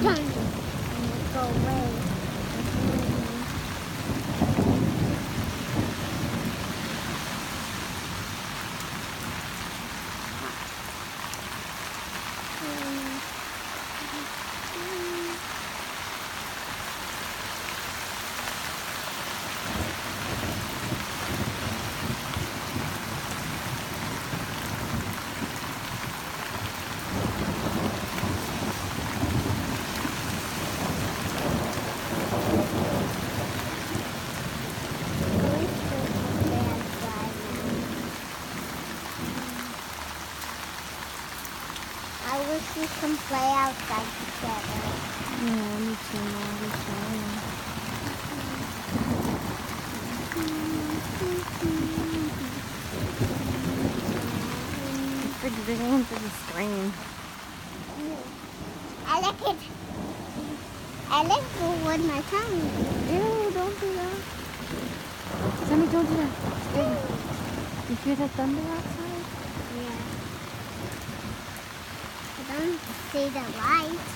Don't go away. I wish we can play outside together. Yeah, me too, Mom. We're trying. It's like digging into the screen. I like it. I like it with my tongue. Ew, don't do that. Sammy, don't do that. Stay. You hear the thunder outside? Yeah. I don't see the light.